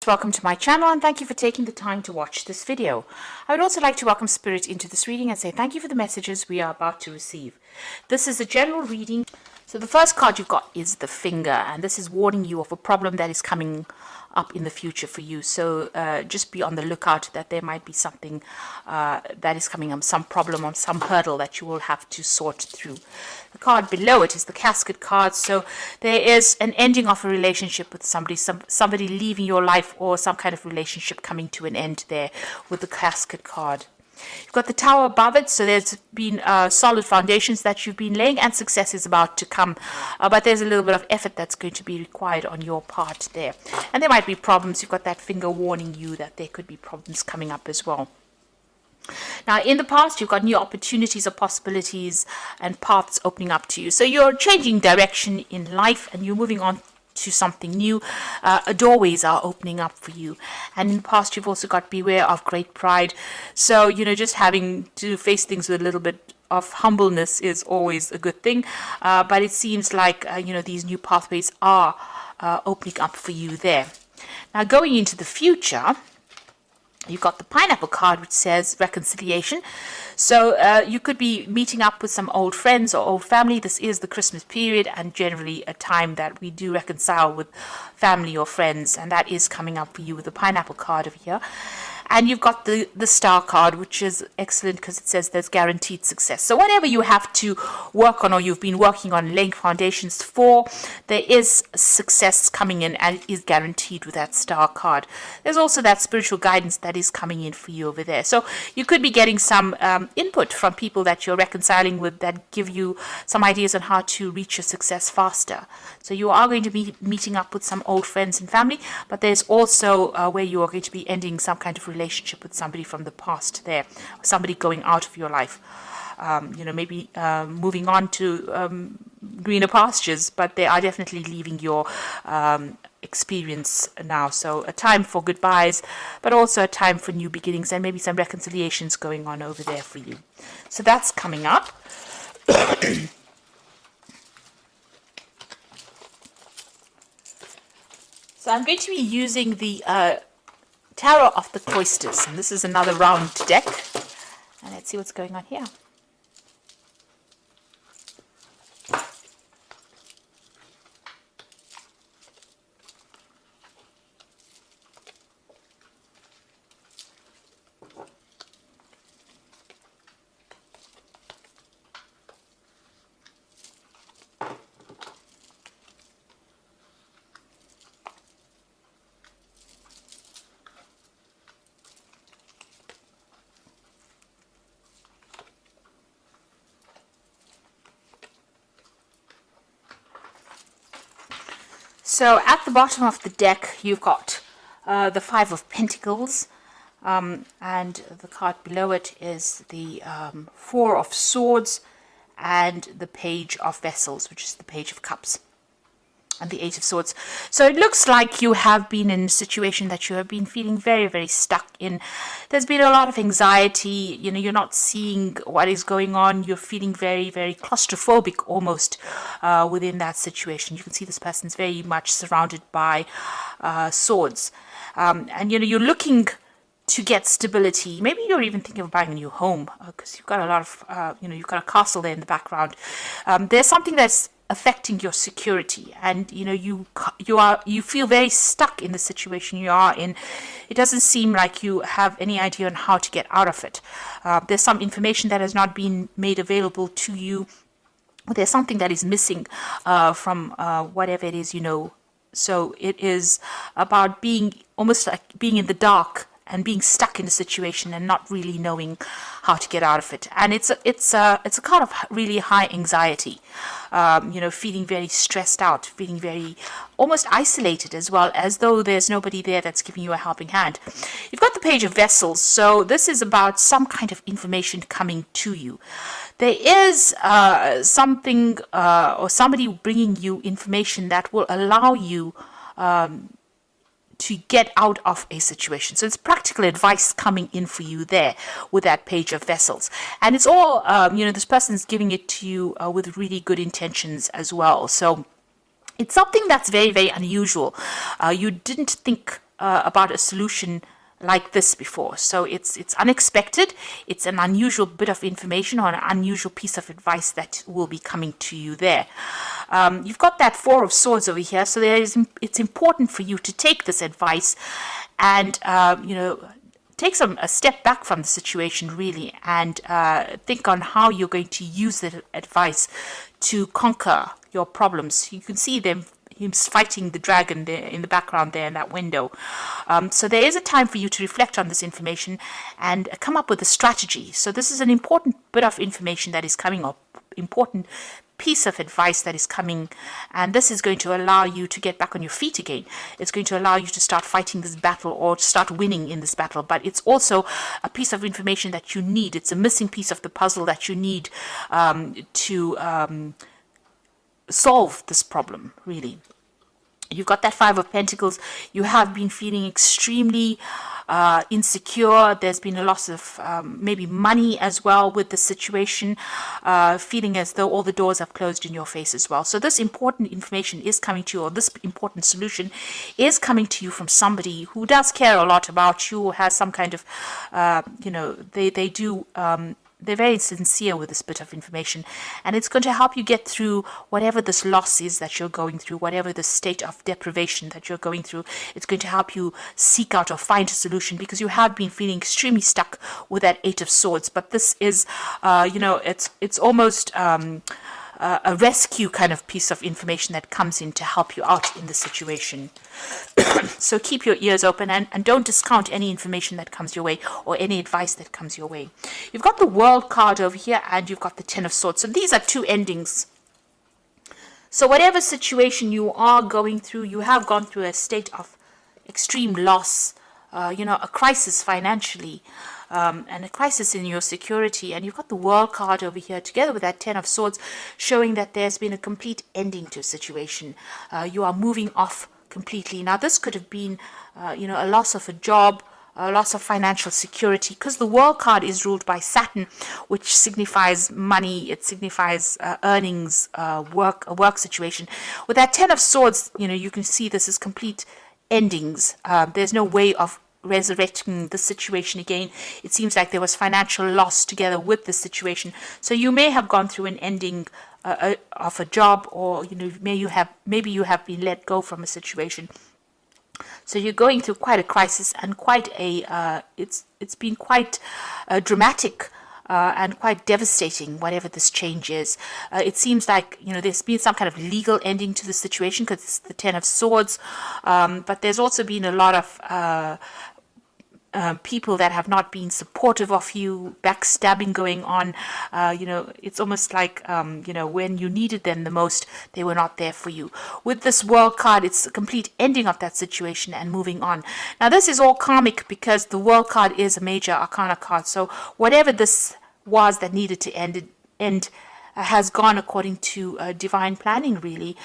Welcome to my channel and thank you for taking the time to watch this video. I would also like to welcome Spirit into this reading and say thank you for the messages we are about to receive. This is a general reading. So the first card you've got is the finger, and this is warning you of a problem that is coming up in the future for you. So just be on the lookout that there might be something that is coming up, some problem or some hurdle that you will have to sort through. The card below it is the casket card. So there is an ending of a relationship with somebody, somebody leaving your life, or some kind of relationship coming to an end there with the casket card. You've got the tower above it, so there's been solid foundations that you've been laying, and success is about to come. But there's a little bit of effort that's going to be required on your part there. And there might be problems. You've got that finger warning you that there could be problems coming up as well. Now, in the past, you've got new opportunities or possibilities and paths opening up to you. So you're changing direction in life and you're moving on to something new. Doorways are opening up for you. And in the past, you've also got beware of great pride. So, just having to face things with a little bit of humbleness is always a good thing. But it seems like, these new pathways are opening up for you there. Now, going into the future, you've got the pineapple card, which says reconciliation. So you could be meeting up with some old friends or old family. This is the Christmas period and generally a time that we do reconcile with family or friends. And that is coming up for you with the pineapple card over here. And you've got the star card, which is excellent because it says there's guaranteed success. So whatever you have to work on or you've been working on laying foundations for, there is success coming in and it is guaranteed with that star card. There's also that spiritual guidance that is coming in for you over there. So you could be getting some input from people that you're reconciling with that give you some ideas on how to reach your success faster. So you are going to be meeting up with some old friends and family, but there's also where you are going to be ending some kind of relationship with somebody from the past there, somebody going out of your life, maybe moving on to greener pastures, but they are definitely leaving your experience now. So a time for goodbyes, but also a time for new beginnings and maybe some reconciliations going on over there for you. So that's coming up. So I'm going to be using the Tarot of the Cloisters, and this is another round deck, and let's see what's going on here. So at the bottom of the deck, you've got the Five of Pentacles, and the card below it is the Four of Swords and the Page of Vessels, which is the Page of Cups, and the Eight of Swords. So it looks like you have been in a situation that you have been feeling very, very stuck in. There's been a lot of anxiety. You're not seeing what is going on. You're feeling very, very claustrophobic almost within that situation. You can see this person's very much surrounded by swords. And you're looking to get stability. Maybe you're even thinking of buying a new home because you've got a lot of, you've got a castle there in the background. There's something that's affecting your security, and you feel very stuck in the situation you are in. It doesn't seem like you have any idea on how to get out of it. There's some information that has not been made available to you. There's something that is missing from whatever it is. So it is about being almost like being in the dark and being stuck in a situation and not really knowing how to get out of it. And it's a kind of really high anxiety, feeling very stressed out, feeling very almost isolated as well, as though there's nobody there that's giving you a helping hand. You've got the Page of Vessels, so this is about some kind of information coming to you. There is something or somebody bringing you information that will allow you to get out of a situation. So it's practical advice coming in for you there with that Page of Vessels. And it's all, this person's giving it to you with really good intentions as well. So it's something that's very, very unusual. You didn't think about a solution like this before. So it's unexpected. It's an unusual bit of information or an unusual piece of advice that will be coming to you there. You've got that Four of Swords over here, so it's important for you to take this advice and take a step back from the situation really, and think on how you're going to use that advice to conquer your problems. You can see him fighting the dragon there in the background there in that window. So there is a time for you to reflect on this information and come up with a strategy. So this is an important bit of information that is coming up, important piece of advice that is coming, and this is going to allow you to get back on your feet again. It's going to allow you to start fighting this battle or to start winning in this battle, but it's also a piece of information that you need. It's a missing piece of the puzzle that you need to solve this problem, really. You've got that Five of Pentacles. You have been feeling extremely insecure. There's been a loss of maybe money as well with the situation, feeling as though all the doors have closed in your face as well. So this important information is coming to you, or this important solution is coming to you from somebody who does care a lot about you, has some kind of, they do they're very sincere with this bit of information, and it's going to help you get through whatever this loss is that you're going through, whatever the state of deprivation that you're going through. It's going to help you seek out or find a solution, because you have been feeling extremely stuck with that Eight of Swords. But this is, it's almost a rescue kind of piece of information that comes in to help you out in the situation. So keep your ears open and don't discount any information that comes your way or any advice that comes your way. You've got the World card over here, and you've got the Ten of Swords. So these are two endings. So whatever situation you are going through, you have gone through a state of extreme loss, a crisis financially, and a crisis in your security. And you've got the World card over here together with that Ten of Swords, showing that there's been a complete ending to a situation. You are moving off completely. Now this could have been a loss of a job, a loss of financial security, because the World card is ruled by Saturn, which signifies money. It signifies earnings, a work situation. With that Ten of Swords, you can see this is complete endings. There's no way of resurrecting the situation again. It seems like there was financial loss together with the situation. So you may have gone through an ending of a job, or maybe you have been let go from a situation. So you're going through quite a crisis and quite a it's been quite dramatic and quite devastating, whatever this change is. It seems like there's been some kind of legal ending to the situation, because it's the Ten of Swords, but there's also been a lot of people that have not been supportive of you, backstabbing going on. It's almost like, when you needed them the most, they were not there for you. With this World card, it's a complete ending of that situation and moving on. Now, this is all karmic, because the World card is a major arcana card. So whatever this was that needed to end has gone according to divine planning, really.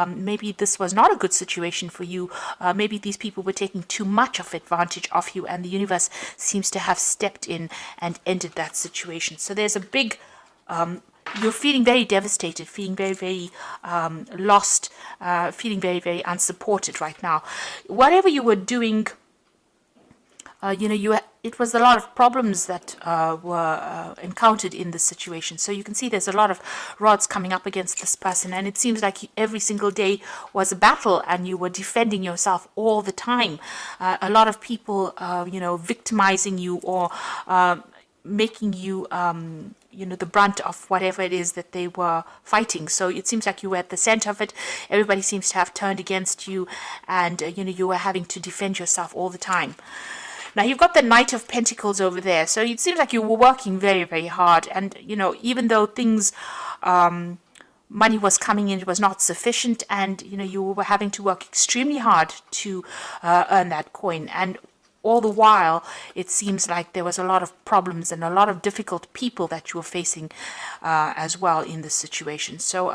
Maybe this was not a good situation for you. Maybe these people were taking too much of advantage of you, and the universe seems to have stepped in and ended that situation. So there's a big, you're feeling very devastated, feeling very, very lost, feeling very, very unsupported right now. Whatever you were doing, it was a lot of problems that were encountered in this situation. So you can see there's a lot of rods coming up against this person, and it seems like every single day was a battle, and you were defending yourself all the time. A lot of people, victimizing you or making you, the brunt of whatever it is that they were fighting. So it seems like you were at the center of it. Everybody seems to have turned against you, and you were having to defend yourself all the time. Now, you've got the Knight of Pentacles over there. So it seems like you were working very, very hard. And, even though things, money was coming in, it was not sufficient. And, you were having to work extremely hard to earn that coin. And all the while, it seems like there was a lot of problems and a lot of difficult people that you were facing as well in this situation. So,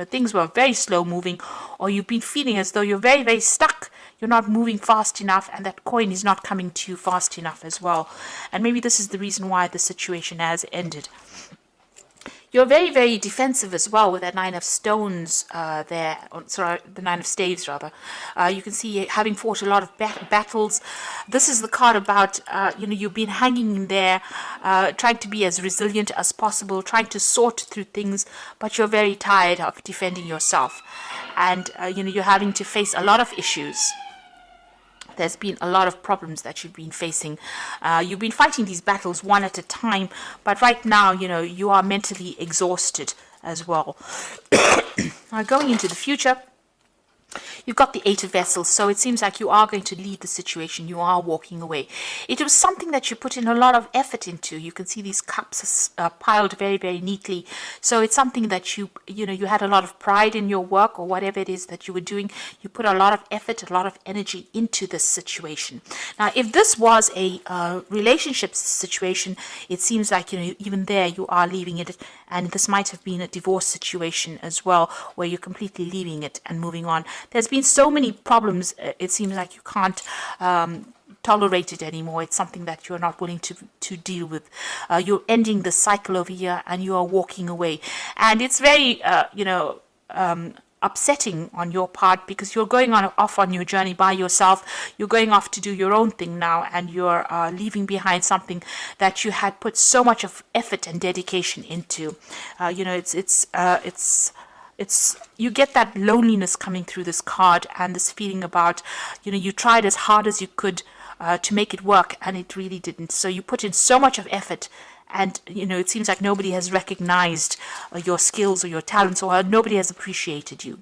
things were very slow moving, or you've been feeling as though you're very, very stuck. You're not moving fast enough, and that coin is not coming to you fast enough as well. And maybe this is the reason why the situation has ended. You're very, very defensive as well with that nine of stones there. Sorry, the nine of staves rather. You can see having fought a lot of battles. This is the card about, you've been hanging in there, trying to be as resilient as possible, trying to sort through things, but you're very tired of defending yourself. And, you're having to face a lot of issues. There's been a lot of problems that you've been facing. You've been fighting these battles one at a time, but right now, you are mentally exhausted as well. Now, going into the future, you've got the Eight of Vessels, so it seems like you are going to leave the situation. You are walking away. It was something that you put in a lot of effort into. You can see these cups piled very, very neatly. So it's something that you had a lot of pride in your work or whatever it is that you were doing. You put a lot of effort, a lot of energy into this situation. Now, if this was a relationship situation, it seems like, even there you are leaving it. And this might have been a divorce situation as well, where you're completely leaving it and moving on. There's been so many problems, it seems like you can't tolerate it anymore. It's something that you're not willing to deal with. You're ending the cycle over here and you are walking away. And it's very, upsetting on your part, because you're going off on your journey by yourself. You're going off to do your own thing now, and you're leaving behind something that you had put so much of effort and dedication into. It's you get that loneliness coming through this card, and this feeling about, you tried as hard as you could to make it work, and it really didn't. So you put in so much of effort, and it seems like nobody has recognized your skills or your talents, or nobody has appreciated you.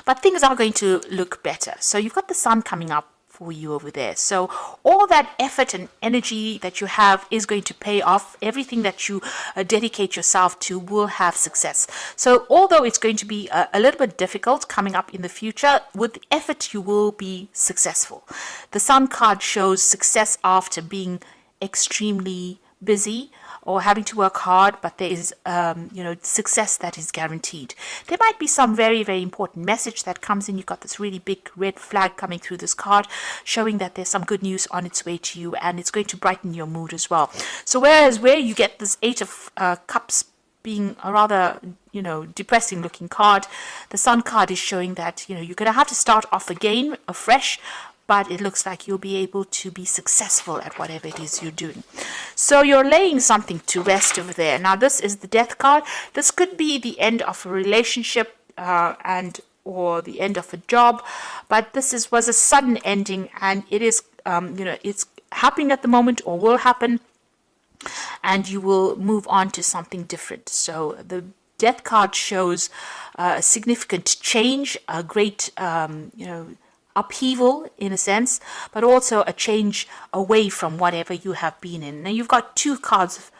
But things are going to look better. So you've got the sun coming up for you over there. So all that effort and energy that you have is going to pay off. Everything that you dedicate yourself to will have success. So although it's going to be a little bit difficult coming up in the future, with effort you will be successful. The sun card shows success after being extremely busy or having to work hard, but there is success that is guaranteed. There might be some very, very important message that comes in. You've got this really big red flag coming through this card, showing that there's some good news on its way to you, and it's going to brighten your mood as well. So whereas where you get this Eight of Cups being a rather depressing looking card, the Sun card is showing that you're going to have to start off again afresh, but it looks like you'll be able to be successful at whatever it is you're doing. So you're laying something to rest over there. Now, this is the Death card. This could be the end of a relationship or the end of a job, but this was a sudden ending, and it is, it's happening at the moment or will happen, and you will move on to something different. So the Death card shows a significant change, a great, upheaval in a sense, but also a change away from whatever you have been in. Now you've got two cards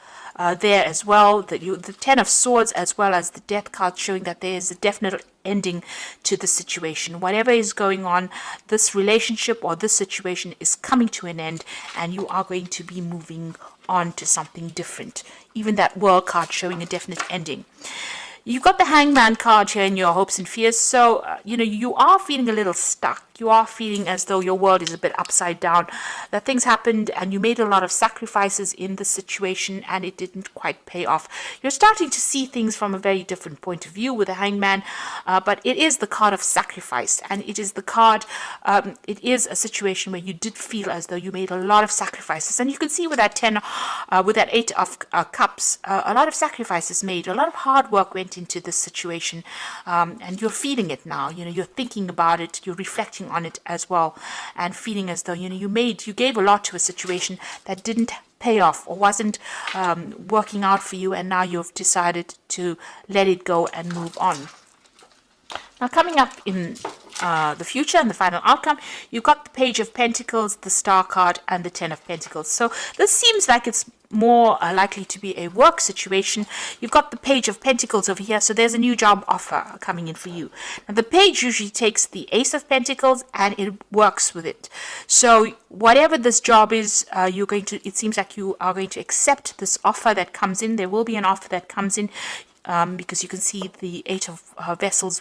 there as well, the Ten of Swords as well as the Death card, showing that there is a definite ending to the situation. Whatever is going on, this relationship or this situation is coming to an end, and you are going to be moving on to something different. Even that World card showing a definite ending. You've got the Hangman card here in your hopes and fears. So, you are feeling a little stuck. You are feeling as though your world is a bit upside down. That things happened and you made a lot of sacrifices in the situation and it didn't quite pay off. You're starting to see things from a very different point of view with the Hangman. But it is the card of sacrifice. And it is the card, it is a situation where you did feel as though you made a lot of sacrifices. And you can see with that with that Eight of Cups, a lot of sacrifices made. A lot of hard work went into this situation, and you're feeling it now. You're thinking about it, you're reflecting on it as well, and feeling as though you gave a lot to a situation that didn't pay off or wasn't working out for you, and now you've decided to let it go and move on. Now, coming up in the future and the final outcome, you've got the Page of Pentacles, the Star card, and the Ten of Pentacles. So this seems like it's more likely to be a work situation. You've got the Page of Pentacles over here, so there's a new job offer coming in for you. Now, the page usually takes the Ace of Pentacles and it works with it. So whatever this job is, it seems like you are going to accept this offer that comes in. There will be an offer that comes in, because you can see the Eight of Vessels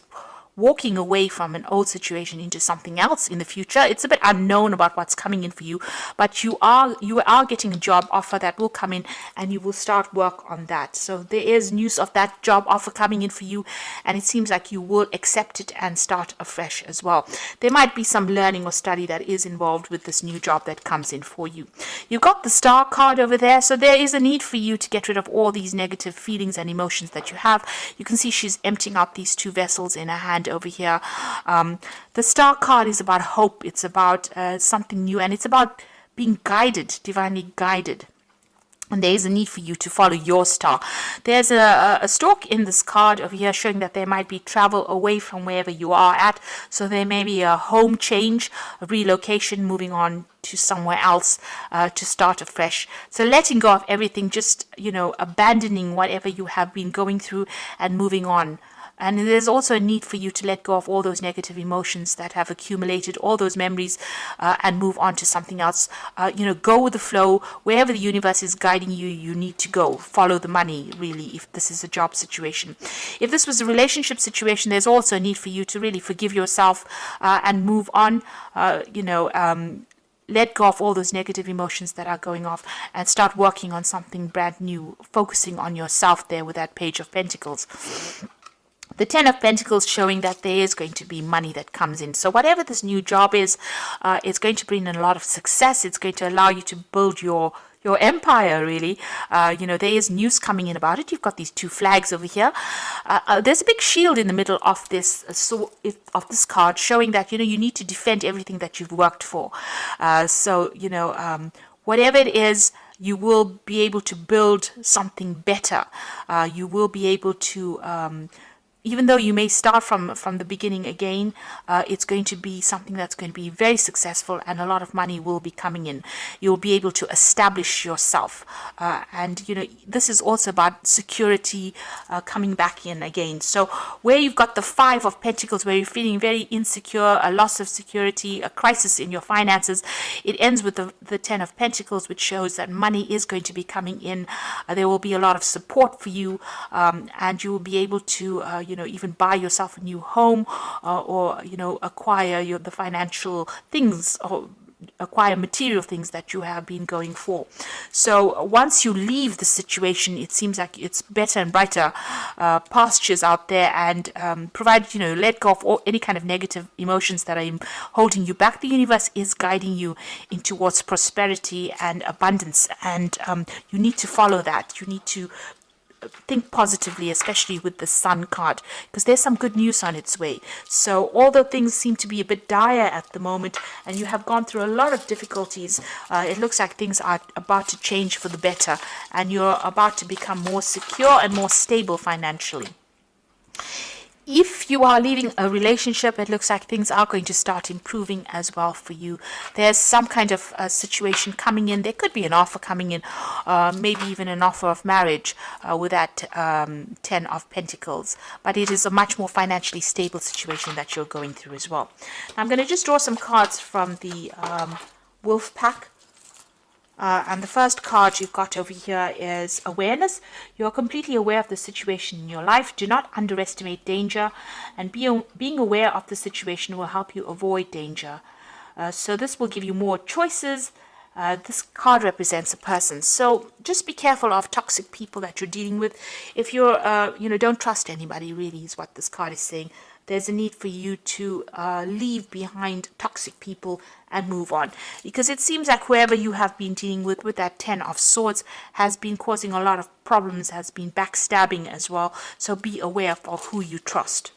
walking away from an old situation into something else in the future. It's a bit unknown about what's coming in for you, but you are getting a job offer that will come in, and you will start work on that. So there is news of that job offer coming in for you, and it seems like you will accept it and start afresh as well. There might be some learning or study that is involved with this new job that comes in for you. You've got the star card over there, so there is a need for you to get rid of all these negative feelings and emotions that you have. You can see she's emptying out these two vessels in her hand over here. The star card is about hope. It's about something new, and it's about being guided, divinely guided. And there is a need for you to follow your star. There's a stork in this card over here showing that there might be travel away from wherever you are at. So there may be a home change, a relocation, moving on to somewhere else to start afresh. So letting go of everything, just, abandoning whatever you have been going through and moving on. And there's also a need for you to let go of all those negative emotions that have accumulated, all those memories, and move on to something else. Go with the flow. Wherever the universe is guiding you, you need to go. Follow the money, really, if this is a job situation. If this was a relationship situation, there's also a need for you to really forgive yourself and move on. Let go of all those negative emotions that are going off and start working on something brand new, focusing on yourself there with that Page of Pentacles. The Ten of Pentacles showing that there is going to be money that comes in. So whatever this new job is, it's going to bring in a lot of success. It's going to allow you to build your empire, really. There is news coming in about it. You've got these two flags over here. There's a big shield in the middle of this of this card showing that, you need to defend everything that you've worked for. Whatever it is, you will be able to build something better. You will be able to even though you may start from the beginning again, it's going to be something that's going to be very successful, and a lot of money will be coming in. You'll be able to establish yourself. This is also about security coming back in again. So where you've got the Five of Pentacles, where you're feeling very insecure, a loss of security, a crisis in your finances, it ends with the Ten of Pentacles, which shows that money is going to be coming in. There will be a lot of support for you, and you will be able to even buy yourself a new home, or acquire the financial things, or acquire material things that you have been going for. So once you leave the situation, it seems like it's better and brighter pastures out there, and provided let go of any kind of negative emotions that are holding you back. The universe is guiding you in towards prosperity and abundance, and you need to follow that. You need to think positively, especially with the Sun card, because there's some good news on its way. So although things seem to be a bit dire at the moment, and you have gone through a lot of difficulties, it looks like things are about to change for the better, and you're about to become more secure and more stable financially. If you are leaving a relationship, it looks like things are going to start improving as well for you. There's some kind of situation coming in. There could be an offer coming in, maybe even an offer of marriage with that Ten of Pentacles. But it is a much more financially stable situation that you're going through as well. Now, I'm going to just draw some cards from the Wolf Pack. And the first card you've got over here is awareness. You're completely aware of the situation in your life. Do not underestimate danger, and being aware of the situation will help you avoid danger. So this will give you more choices. This card represents a person. So just be careful of toxic people that you're dealing with. If you're, don't trust anybody, really, is what this card is saying. There's a need for you to leave behind toxic people and move on, because it seems like whoever you have been dealing with that Ten of Swords has been causing a lot of problems, has been backstabbing as well. So be aware of who you trust.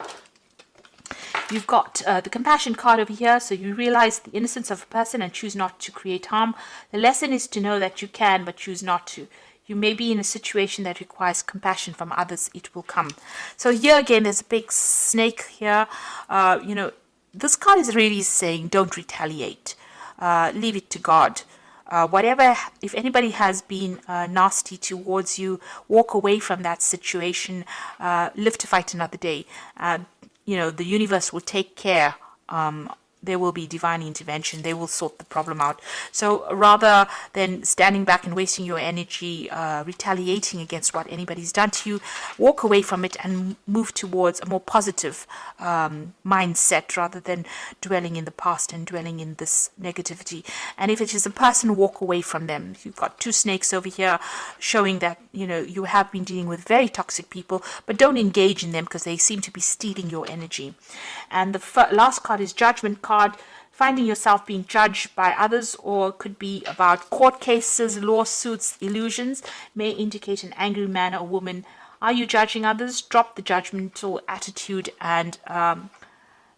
You've got the Compassion card over here, so you realize the innocence of a person and choose not to create harm. The lesson is to know that you can, but choose not to. You may be in a situation that requires compassion from others. It will come. So here again, there's a big snake here. This card is really saying don't retaliate. Leave it to God. If anybody has been nasty towards you, walk away from that situation. Live to fight another day. The universe will take care there will be divine intervention. They will sort the problem out. So rather than standing back and wasting your energy retaliating against what anybody's done to you, walk away from it and move towards a more positive mindset rather than dwelling in the past and dwelling in this negativity. And if it is a person, walk away from them. You've got two snakes over here showing that, you know, you have been dealing with very toxic people, but don't engage in them because they seem to be stealing your energy. And the last card is Judgment card. Finding yourself being judged by others, or could be about court cases, lawsuits, illusions, may indicate an angry man or woman. Are you judging others? Drop the judgmental attitude and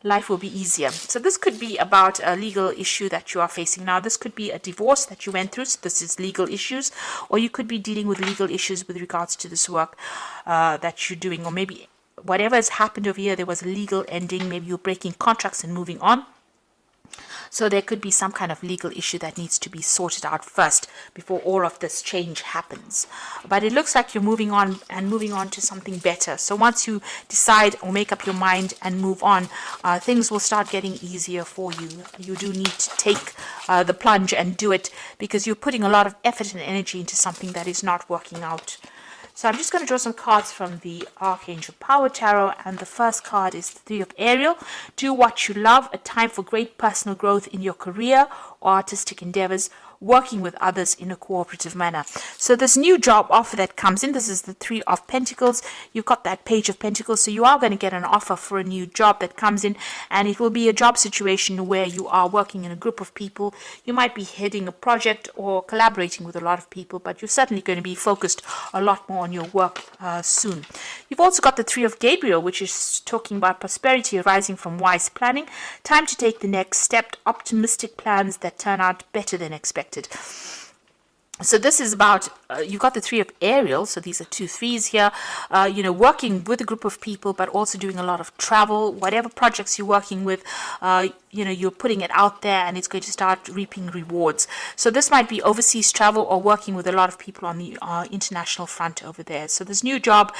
life will be easier. So this could be about a legal issue that you are facing now. This could be a divorce that you went through. So this is legal issues, or you could be dealing with legal issues with regards to this work that you're doing, or maybe whatever has happened over here, there was a legal ending. Maybe you're breaking contracts and moving on. So there could be some kind of legal issue that needs to be sorted out first before all of this change happens. But it looks like you're moving on to something better. So once you decide or make up your mind and move on, things will start getting easier for you. You do need to take the plunge and do it, because you're putting a lot of effort and energy into something that is not working out. So I'm just going to draw some cards from the Archangel Power Tarot, and the first card is the Three of Ariel. Do what you love, a time for great personal growth in your career or artistic endeavors, working with others in a cooperative manner. So this new job offer that comes in, this is the Three of Pentacles. You've got that Page of Pentacles, so you are going to get an offer for a new job that comes in, and it will be a job situation where you are working in a group of people. You might be heading a project or collaborating with a lot of people, but you're certainly going to be focused a lot more on your work soon. You've also got the Three of Gabriel, which is talking about prosperity arising from wise planning. Time to take the next step, optimistic plans that turn out better than expected. So this is about, you've got the Three of Ariel, so these are 2 threes here, working with a group of people, but also doing a lot of travel. Whatever projects you're working with, you're putting it out there, and it's going to start reaping rewards. So this might be overseas travel or working with a lot of people on the international front over there. So this new job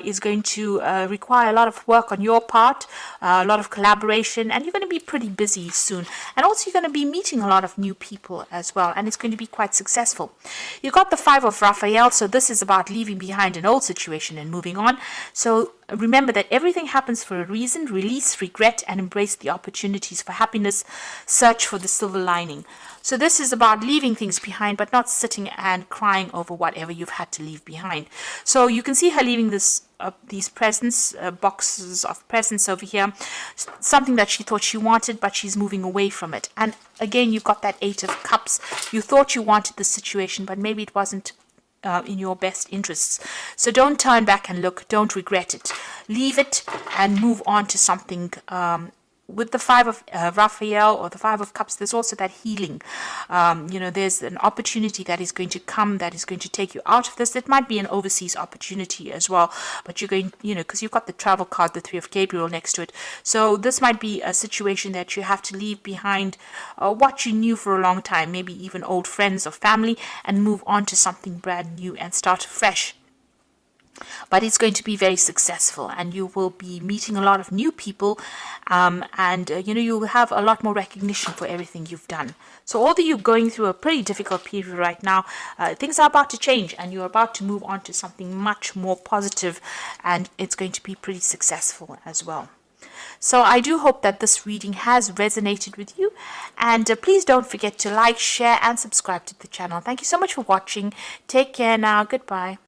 is going to require a lot of work on your part, a lot of collaboration, and you're going to be pretty busy soon. And also you're going to be meeting a lot of new people as well, and it's going to be quite successful. You got the Five of Raphael, so this is about leaving behind an old situation and moving on. So remember that everything happens for a reason. Release regret and embrace the opportunities for happiness. Search for the silver lining. So this is about leaving things behind, but not sitting and crying over whatever you've had to leave behind. So you can see her leaving these presents, boxes of presents over here, something that she thought she wanted, but she's moving away from it. And again, you've got that Eight of Cups. You thought you wanted the situation, but maybe it wasn't in your best interests. So don't turn back and look. Don't regret it. Leave it and move on to something. With the Five of Raphael or the Five of Cups, there's also that healing. There's an opportunity that is going to come, that is going to take you out of this. It might be an overseas opportunity as well, but you're going, because you've got the travel card, the Three of Gabriel next to it. So this might be a situation that you have to leave behind what you knew for a long time, maybe even old friends or family, and move on to something brand new and start fresh. But it's going to be very successful, and you will be meeting a lot of new people, you will have a lot more recognition for everything you've done. So although you're going through a pretty difficult period right now, things are about to change, and you're about to move on to something much more positive, and it's going to be pretty successful as well. So I do hope that this reading has resonated with you, and please don't forget to like, share and subscribe to the channel. Thank you so much for watching. Take care now. Goodbye.